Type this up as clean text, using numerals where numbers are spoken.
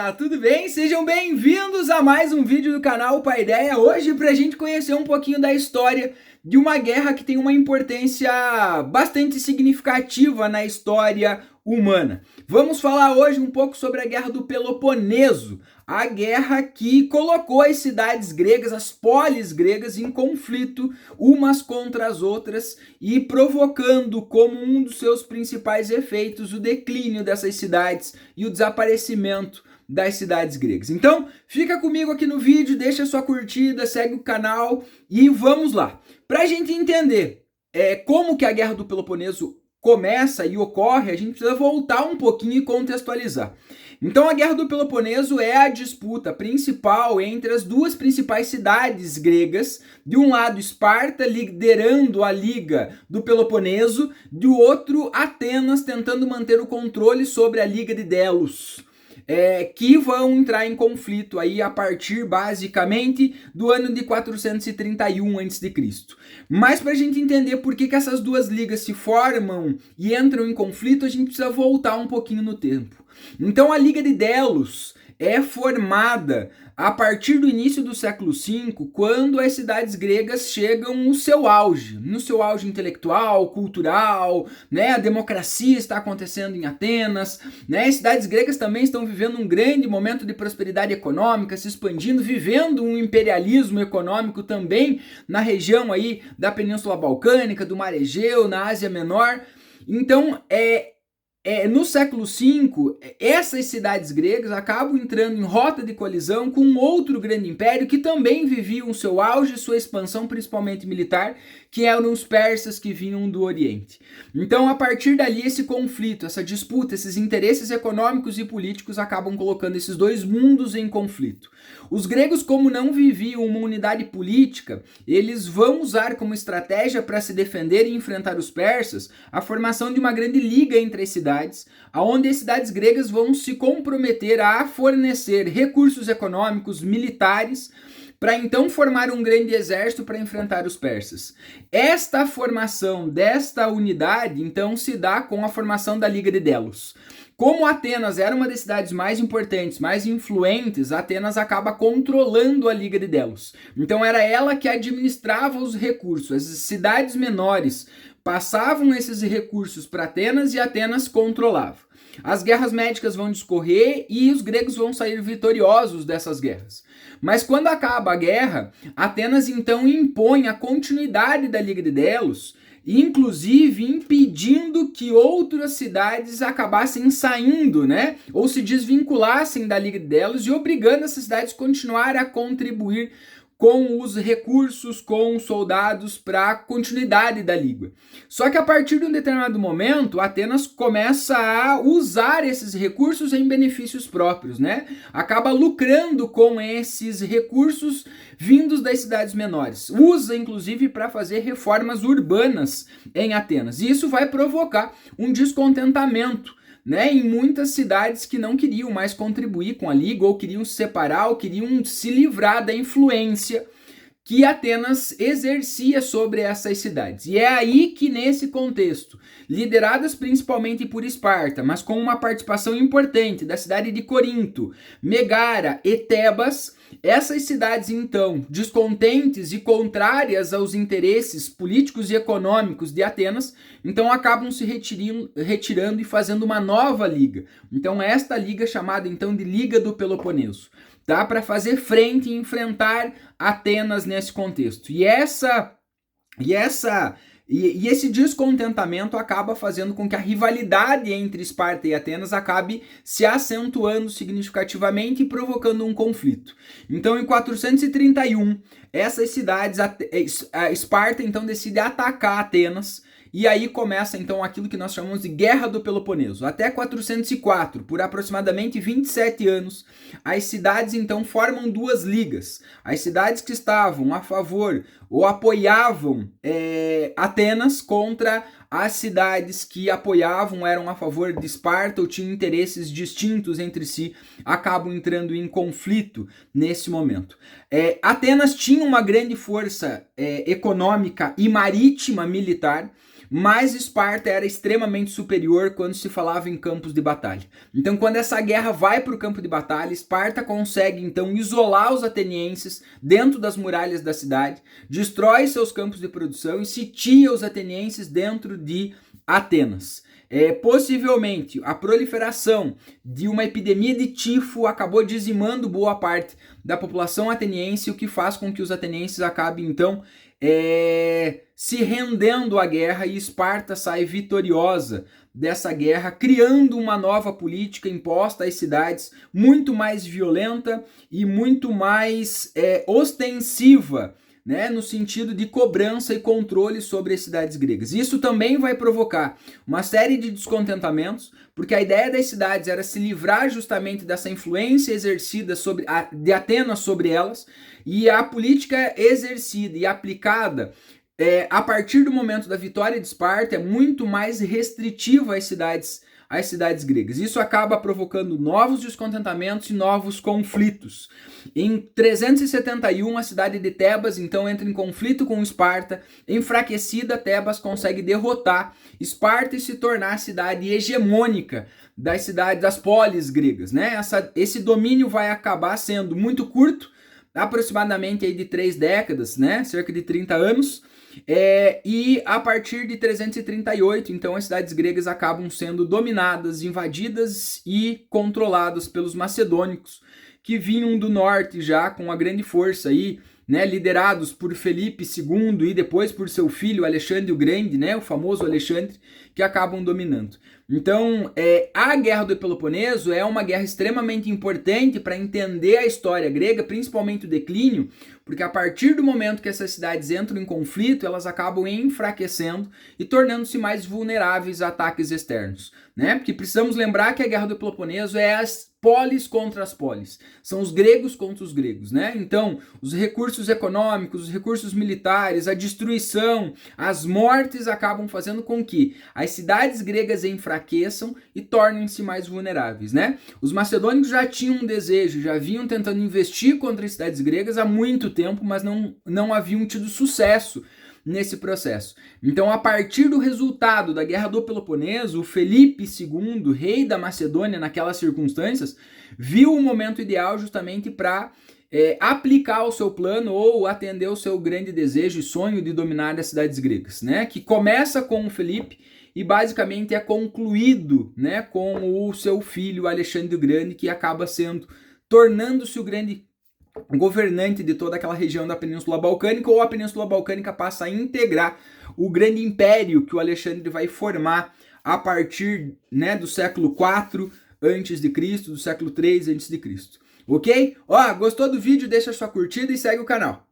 Opa, tudo bem? Sejam bem-vindos a mais um vídeo do canal Paideia. Hoje para a gente conhecer um pouquinho da história de uma guerra que tem uma importância bastante significativa na história humana. Vamos falar hoje um pouco sobre a Guerra do Peloponeso, a guerra que colocou as cidades gregas, as polis gregas, em conflito umas contra as outras e provocando como um dos seus principais efeitos o declínio dessas cidades e o desaparecimento das cidades gregas. Então, fica comigo aqui no vídeo, deixa sua curtida, segue o canal e vamos lá. Para a gente entender como que a Guerra do Peloponeso começa e ocorre, a gente precisa voltar um pouquinho e contextualizar. Então a Guerra do Peloponeso é a disputa principal entre as duas principais cidades gregas, de um lado Esparta liderando a Liga do Peloponeso, do outro Atenas tentando manter o controle sobre a Liga de Delos. Que vão entrar em conflito aí a partir basicamente do ano de 431 a.C. Mas para a gente entender por que essas duas ligas se formam e entram em conflito, a gente precisa voltar um pouquinho no tempo. Então a Liga de Delos é formada a partir do início do século V, quando as cidades gregas chegam no seu auge intelectual, cultural, né? A democracia está acontecendo em Atenas, né? As cidades gregas também estão vivendo um grande momento de prosperidade econômica, se expandindo, vivendo um imperialismo econômico também na região aí da Península Balcânica, do Mar Egeu, na Ásia Menor. Então, no século V, essas cidades gregas acabam entrando em rota de colisão com um outro grande império que também vivia o seu auge e sua expansão, principalmente militar, que eram os persas que vinham do Oriente. Então, a partir dali, esse conflito, essa disputa, esses interesses econômicos e políticos acabam colocando esses dois mundos em conflito. Os gregos, como não viviam uma unidade política, eles vão usar como estratégia para se defender e enfrentar os persas a formação de uma grande liga entre as cidades, onde as cidades gregas vão se comprometer a fornecer recursos econômicos, militares, para então formar um grande exército para enfrentar os persas. Esta formação desta unidade, então, se dá com a formação da Liga de Delos. Como Atenas era uma das cidades mais importantes, mais influentes, Atenas acaba controlando a Liga de Delos. Então era ela que administrava os recursos. As cidades menores passavam esses recursos para Atenas e Atenas controlava. As guerras médicas vão discorrer e os gregos vão sair vitoriosos dessas guerras. Mas quando acaba a guerra, Atenas então impõe a continuidade da Liga de Delos, inclusive impedindo que outras cidades acabassem saindo, né? Ou se desvinculassem da Liga de Delos e obrigando essas cidades a continuar a contribuir com os recursos, com soldados para a continuidade da Liga. Só que a partir de um determinado momento, Atenas começa a usar esses recursos em benefícios próprios, né? Acaba lucrando com esses recursos vindos das cidades menores. Usa, inclusive, para fazer reformas urbanas em Atenas. E isso vai provocar um descontentamento, né, em muitas cidades que não queriam mais contribuir com a Liga, ou queriam se separar, ou queriam se livrar da influência que Atenas exercia sobre essas cidades. E é aí que, nesse contexto, lideradas principalmente por Esparta, mas com uma participação importante da cidade de Corinto, Megara e Tebas, essas cidades, então, descontentes e contrárias aos interesses políticos e econômicos de Atenas, então acabam se retirando e fazendo uma nova liga. Então, esta liga chamada, então, de Liga do Peloponeso, tá? Para fazer frente e enfrentar Atenas nesse contexto. E esse descontentamento acaba fazendo com que a rivalidade entre Esparta e Atenas acabe se acentuando significativamente e provocando um conflito. Então, em 431, essas cidades, a Esparta então decide atacar Atenas. E aí começa então aquilo que nós chamamos de Guerra do Peloponeso. Até 404, por aproximadamente 27 anos, as cidades então formam duas ligas. As cidades que estavam a favor ou apoiavam Atenas contra as cidades que apoiavam, eram a favor de Esparta ou tinham interesses distintos entre si, acabam entrando em conflito nesse momento. Atenas tinha uma grande força econômica e marítima militar, mas Esparta era extremamente superior quando se falava em campos de batalha. Então, quando essa guerra vai para o campo de batalha, Esparta consegue então isolar os atenienses dentro das muralhas da cidade, destrói seus campos de produção e sitia os atenienses dentro de Atenas. Possivelmente a proliferação de uma epidemia de tifo acabou dizimando boa parte da população ateniense, o que faz com que os atenienses acabem então se rendendo à guerra, e Esparta sai vitoriosa dessa guerra, criando uma nova política imposta às cidades, muito mais violenta e muito mais ostensiva, né, no sentido de cobrança e controle sobre as cidades gregas. Isso também vai provocar uma série de descontentamentos, porque a ideia das cidades era se livrar justamente dessa influência exercida de Atenas sobre elas, e a política exercida e aplicada a partir do momento da vitória de Esparta é muito mais restritiva às cidades gregas. Isso acaba provocando novos descontentamentos e novos conflitos. Em 371, a cidade de Tebas então entra em conflito com Esparta. Enfraquecida, Tebas consegue derrotar Esparta e se tornar a cidade hegemônica das polis gregas, né? Esse domínio vai acabar sendo muito curto, aproximadamente aí de 3 décadas, né? Cerca de 30 anos. E a partir de 338, então, as cidades gregas acabam sendo dominadas, invadidas e controladas pelos macedônicos, que vinham do norte já com uma grande força aí, né, liderados por Felipe II e depois por seu filho Alexandre o Grande, né, o famoso Alexandre, que acabam dominando. Então, a Guerra do Peloponeso é uma guerra extremamente importante para entender a história grega, principalmente o declínio, porque a partir do momento que essas cidades entram em conflito, elas acabam enfraquecendo e tornando-se mais vulneráveis a ataques externos, né? Porque precisamos lembrar que a Guerra do Peloponeso é as polis contra as polis, são os gregos contra os gregos, né? Então, os recursos econômicos, os recursos militares, a destruição, as mortes acabam fazendo com que as cidades gregas enfraqueçam e tornem-se mais vulneráveis, né? Os macedônicos já tinham um desejo, já vinham tentando investir contra as cidades gregas há muito tempo, mas não haviam tido sucesso nesse processo. Então, a partir do resultado da Guerra do Peloponeso, o Felipe II, rei da Macedônia naquelas circunstâncias, viu o momento ideal justamente para aplicar o seu plano ou atender o seu grande desejo e sonho de dominar as cidades gregas, né? Que começa com o Felipe e basicamente é concluído, né, com o seu filho Alexandre o Grande, que acaba tornando-se o grande governante de toda aquela região da Península Balcânica, ou a Península Balcânica passa a integrar o grande império que o Alexandre vai formar a partir, né, do século IV a.C., do século III a.C. Ok? Gostou do vídeo? Deixa sua curtida e segue o canal.